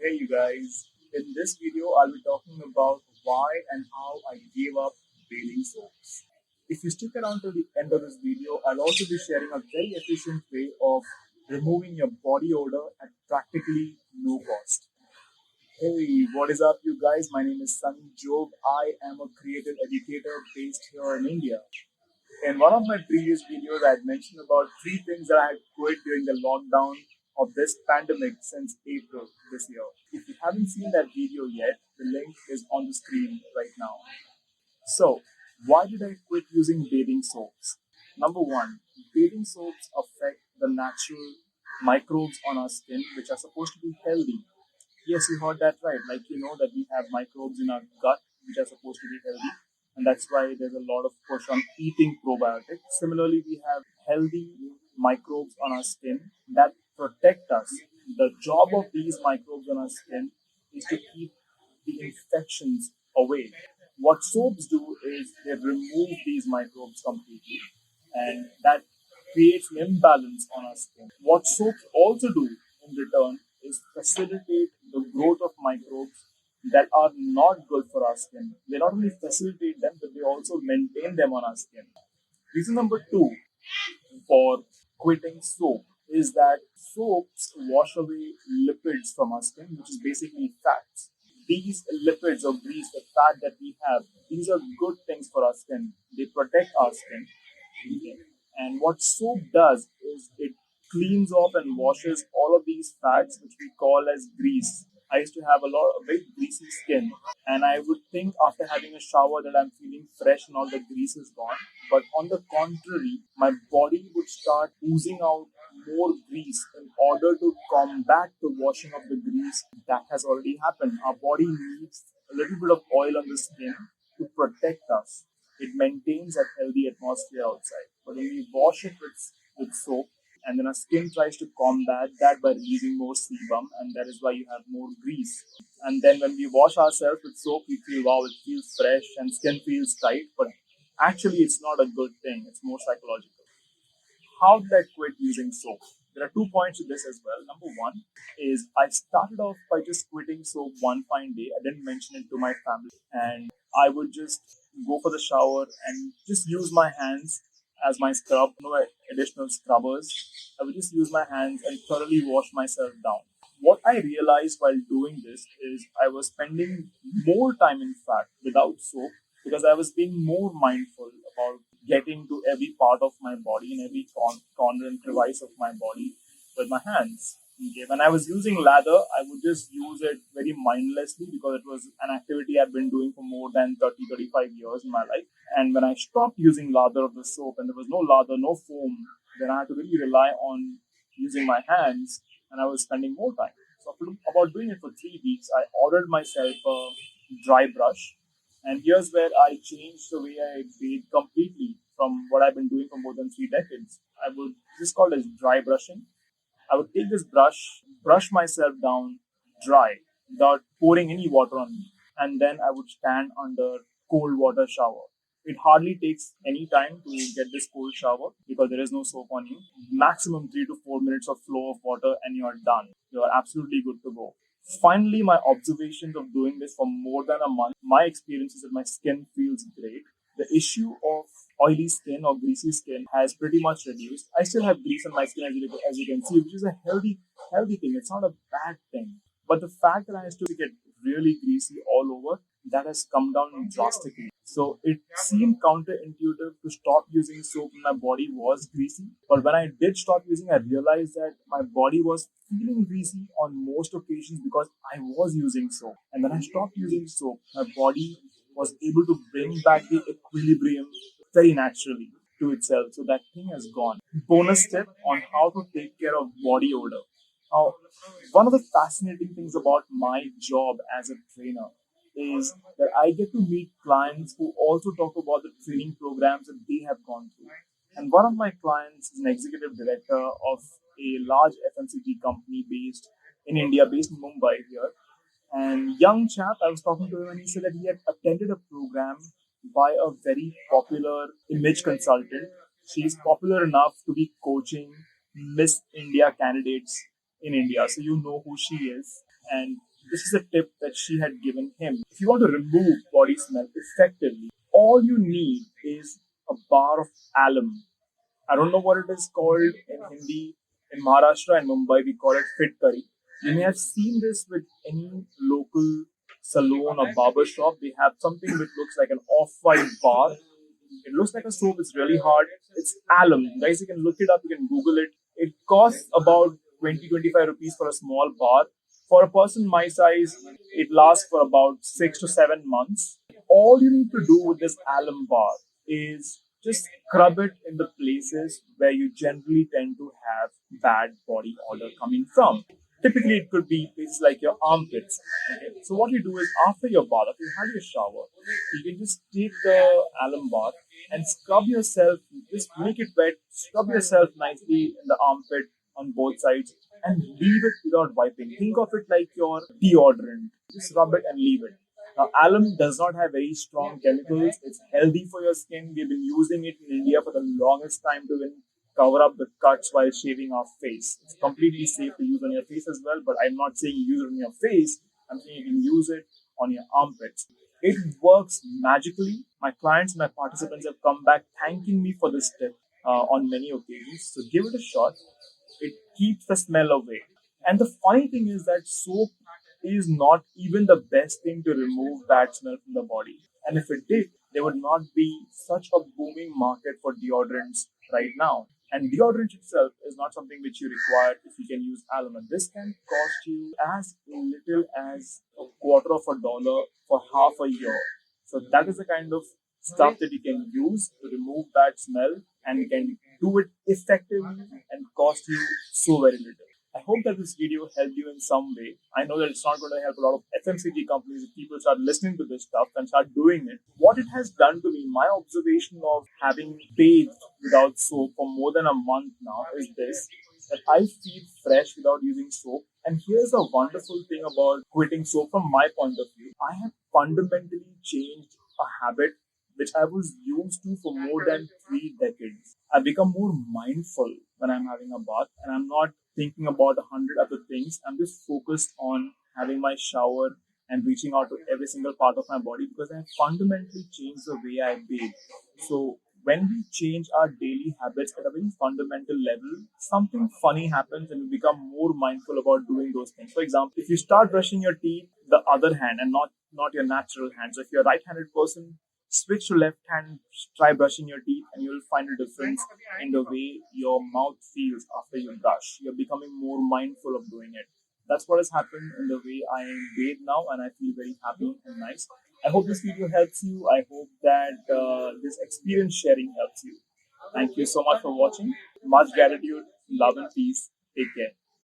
Hey you guys, in this video I'll be talking about why and how I gave up bathing soaps. If you stick around to the end of this video, I'll also be sharing a very efficient way of removing your body odor at practically no cost. Hey, what is up you guys? My name is Sunny Job. I am a creative educator based here in India. In one of my previous videos, I had mentioned about three things that I had quit during the lockdown of this pandemic since April this year. If you haven't seen that video yet, the link is on the screen right now. So, why did I quit using bathing soaps? Number one, bathing soaps affect the natural microbes on our skin, which are supposed to be healthy. Yes, you heard that right. Like you know that we have microbes in our gut which are supposed to be healthy, and that's why there's a lot of push on eating probiotics. Similarly, we have healthy microbes on our skin that protect us. The job of these microbes on our skin is to keep the infections away. What soaps do is they remove these microbes completely, and that creates an imbalance on our skin. What soaps also do in return is facilitate the growth of microbes that are not good for our skin. They not only facilitate them, but they also maintain them on our skin. Reason number two for quitting soap is that soaps wash away lipids from our skin, which is basically fats. These lipids or grease, the fat that we have, these are good things for our skin. They protect our skin. Okay. And what soap does is it cleans off and washes all of these fats, which we call as grease. I used to have a lot of very greasy skin, and I would think after having a shower that I'm feeling fresh and all the grease is gone. But on the contrary, my body would start oozing out more grease in order to combat the washing of the grease that has already happened. Our body needs a little bit of oil on the skin to protect us. It maintains that healthy atmosphere outside. But when we wash it with soap, and then our skin tries to combat that by releasing more sebum, and that is why you have more grease. And then when we wash ourselves with soap, we feel wow, it feels fresh and skin feels tight, but actually it's not a good thing. It's more psychological. How did I quit using soap? There are 2 points to this as well. Number one is I started off by just quitting soap one fine day. I didn't mention it to my family, and I would just go for the shower and just use my hands as my scrub, no additional scrubbers. I would just use my hands and thoroughly wash myself down. What I realized while doing this is I was spending more time, in fact, without soap because I was being more mindful about getting to every part of my body and every corner and crevice of my body with my hands. Okay, when I was using lather, I would just use it very mindlessly because it was an activity I've been doing for more than 30, 35 years in my life. And when I stopped using lather of the soap and there was no lather, no foam, then I had to really rely on using my hands and I was spending more time. So after about doing it for 3 weeks, I ordered myself a dry brush. And here's where I changed the way I bathe completely from what I've been doing for more than 3 decades. I would this is called as dry brushing. I would take this brush myself down dry without pouring any water on me, and then I would stand under cold water shower. It hardly takes any time to get this cold shower because there is no soap on you. Maximum 3 to 4 minutes of flow of water, and you are done. You are absolutely good to go. Finally, my observations of doing this for more than a month, my experience is that my skin feels great. The issue of oily skin or greasy skin has pretty much reduced. I still have grease on my skin as you can see, which is a healthy thing. It's not a bad thing. But the fact that I used to get really greasy all over, that has come down drastically. So it seemed counterintuitive to stop using soap when my body was greasy. But when I did stop using, I realized that my body was feeling greasy on most occasions because I was using soap. And when I stopped using soap, my body was able to bring back the equilibrium very naturally to itself. So that thing has gone. Bonus tip on how to take care of body odor. Now, one of the fascinating things about my job as a trainer is that I get to meet clients who also talk about the training programs that they have gone through. And one of my clients is an executive director of a large FMCG company based in India, based in Mumbai here. And young chap, I was talking to him and he said that he had attended a program by a very popular image consultant. She's popular enough to be coaching Miss India candidates in India. So you know who she is. and this is a tip that she had given him. If you want to remove body smell effectively, all you need is a bar of alum. I don't know what it is called in Hindi. In Maharashtra and Mumbai, we call it fit curry. You may have seen this with any local salon or barber shop. They have something which looks like an off-white bar. It looks like a soap. It's really hard. It's alum. Guys, you can look it up. You can Google it. It costs about 20-25 rupees for a small bar. For a person my size, it lasts for about 6 to 7 months. All you need to do with this alum bar is just scrub it in the places where you generally tend to have bad body odor coming from. Typically, it could be places like your armpits. Okay? So what you do is after your bath, after you had your shower, you can just take the alum bar and scrub yourself. Just make it wet. Scrub yourself nicely in the armpit on both sides and leave it without wiping. Think of it like your deodorant. Just rub it and leave it. Now, alum does not have very strong chemicals. It's healthy for your skin. We've been using it in India for the longest time to even cover up the cuts while shaving our face. It's completely safe to use on your face as well, but I'm not saying use it on your face. I'm saying you can use it on your armpits. It works magically. My clients and my participants have come back thanking me for this tip on many occasions. So give it a shot. It keeps the smell away. And the funny thing is that soap is not even the best thing to remove bad smell from the body. And if it did, there would not be such a booming market for deodorants right now. And deodorant itself is not something which you require if you can use alum. And this can cost you as little as a quarter of a dollar for half a year. So that is the kind of stuff that you can use to remove bad smell, and you can do it effectively and cost you so very little. I hope that this video helped you in some way. I know that it's not going to help a lot of FMCG companies if people start listening to this stuff and start doing it. What it has done to me, my observation of having bathed without soap for more than a month now is this, that I feel fresh without using soap. And here's a wonderful thing about quitting soap from my point of view. I have fundamentally changed a habit which I was used to for more than 3 decades. I've become more mindful when I'm having a bath, and I'm not thinking about 100 other things. I'm just focused on having my shower and reaching out to every single part of my body because I fundamentally changed the way I bathe. So when we change our daily habits at a very fundamental level, something funny happens and we become more mindful about doing those things. For example, if you start brushing your teeth the other hand and not your natural hand. So if you're a right-handed person, switch to left hand, try brushing your teeth, and you'll find a difference in the way your mouth feels after you brush. You're becoming more mindful of doing it. That's what has happened in the way I bathe now, and I feel very happy and nice. I hope this video helps you. I hope that this experience sharing helps you. Thank you so much for watching. Much gratitude, love, and peace. Take care.